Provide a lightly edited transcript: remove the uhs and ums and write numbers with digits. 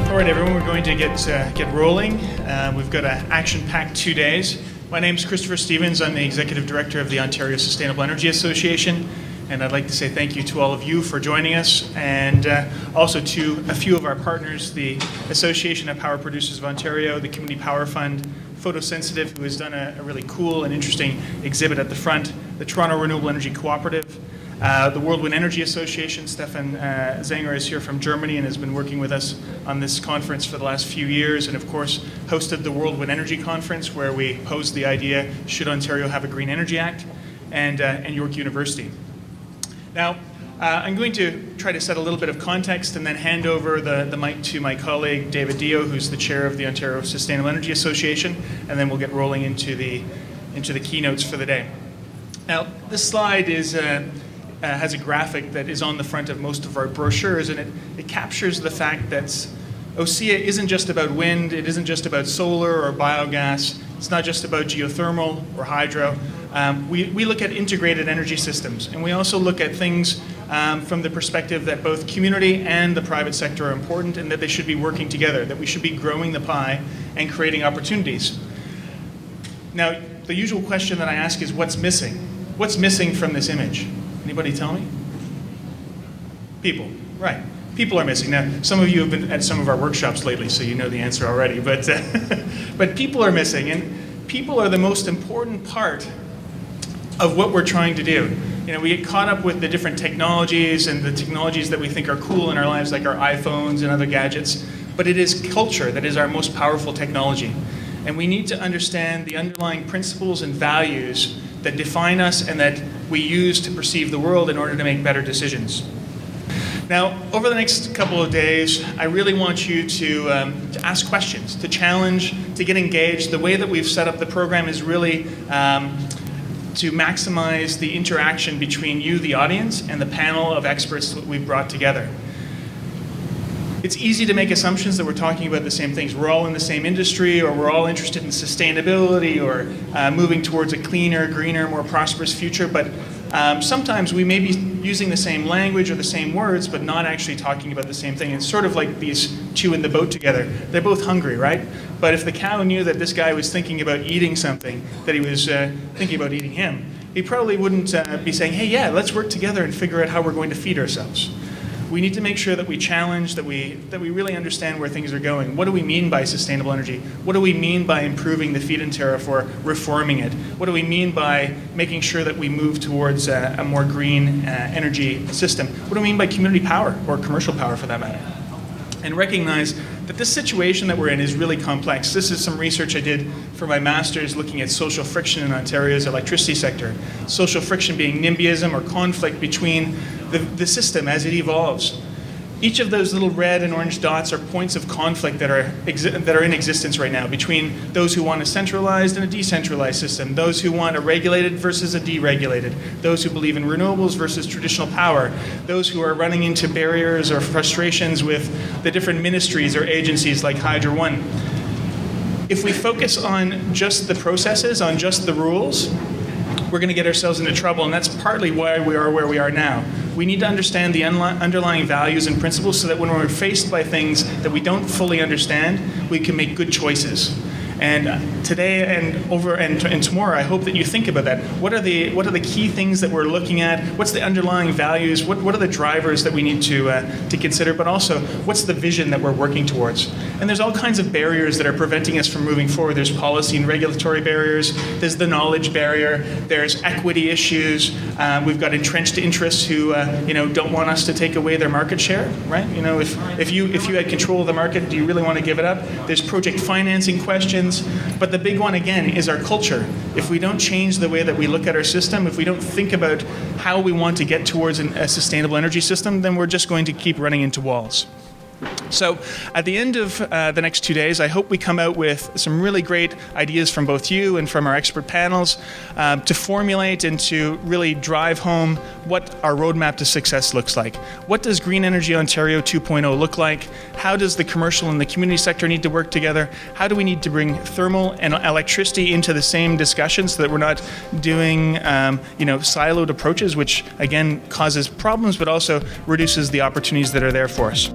All right, everyone, we're going to get rolling. We've got an action-packed 2 days. My name is Kristopher Stevens. I'm the Executive Director of the Ontario Sustainable Energy Association, and I'd like to say thank you to all of you for joining us, and also to a few of our partners, the Association of Power Producers of Ontario, the Community Power Fund, Photosensitive, who has done a really cool and interesting exhibit at the front, the Toronto Renewable Energy Cooperative, the World Wind Energy Association. Stefan Zanger is here from Germany and has been working with us on this conference for the last few years, and of course hosted the World Wind Energy Conference, where we posed the idea, should Ontario have a Green Energy Act, and York University. Now, I'm going to try to set a little bit of context and then hand over the mic to my colleague David Dio, who's the chair of the Ontario Sustainable Energy Association, and then we'll get rolling into the keynotes for the day. Now, this slide has a graphic that is on the front of most of our brochures, and it captures the fact that OSEA isn't just about wind, it isn't just about solar or biogas, it's not just about geothermal or hydro. We look at integrated energy systems, and we also look at things from the perspective that both community and the private sector are important, and that they should be working together, that we should be growing the pie and creating opportunities. Now, the usual question that I ask is, what's missing? What's missing from this image? Anybody tell me? People, right. People are missing. Now, some of you have been at some of our workshops lately, so you know the answer already, but people are missing, and people are the most important part of what we're trying to do. You know, we get caught up with the different technologies and the technologies that we think are cool in our lives, like our iPhones and other gadgets, but it is culture that is our most powerful technology. And we need to understand the underlying principles and values that define us and that we use to perceive the world in order to make better decisions. Now, over the next couple of days, I really want you to ask questions, to challenge, to get engaged. The way that we've set up the program is really to maximize the interaction between you, the audience, and the panel of experts that we've brought together. It's easy to make assumptions that we're talking about the same things. We're all in the same industry, or we're all interested in sustainability, or moving towards a cleaner, greener, more prosperous future, but sometimes we may be using the same language or the same words, but not actually talking about the same thing. It's sort of like these two in the boat together. They're both hungry, right? But if the cow knew that this guy was thinking about eating something, that he was thinking about eating him, he probably wouldn't be saying, hey, yeah, let's work together and figure out how we're going to feed ourselves. We need to make sure that we challenge, that we really understand where things are going. What do we mean by sustainable energy? What do we mean by improving the feed-in tariff or reforming it? What do we mean by making sure that we move towards a more green energy system? What do we mean by community power, or commercial power for that matter? And recognize that this situation that we're in is really complex. This is some research I did for my master's looking at social friction in Ontario's electricity sector. Social friction being NIMBYism, or conflict between the system as it evolves. Each of those little red and orange dots are points of conflict that are in existence right now between those who want a centralized and a decentralized system, those who want a regulated versus a deregulated, those who believe in renewables versus traditional power, those who are running into barriers or frustrations with the different ministries or agencies like Hydro One. If we focus on just the processes, on just the rules, we're going to get ourselves into trouble, and that's partly why we are where we are now. We need to understand the underlying values and principles so that when we're faced by things that we don't fully understand, we can make good choices. And today and tomorrow, I hope that you think about that. What are the key things that we're looking at? What's the underlying values? What are the drivers that we need to consider? But also, what's the vision that we're working towards? And there's all kinds of barriers that are preventing us from moving forward. There's policy and regulatory barriers. There's the knowledge barrier. There's equity issues. We've got entrenched interests who don't want us to take away their market share, right? You know, if you had control of the market, do you really want to give it up? There's project financing questions. But the big one, again, is our culture. If we don't change the way that we look at our system, if we don't think about how we want to get towards a sustainable energy system, then we're just going to keep running into walls. So at the end of the next 2 days, I hope we come out with some really great ideas from both you and from our expert panels to formulate and to really drive home what our roadmap to success looks like. What does Green Energy Ontario 2.0 look like? How does the commercial and the community sector need to work together? How do we need to bring thermal and electricity into the same discussion so that we're not doing siloed approaches, which again causes problems but also reduces the opportunities that are there for us?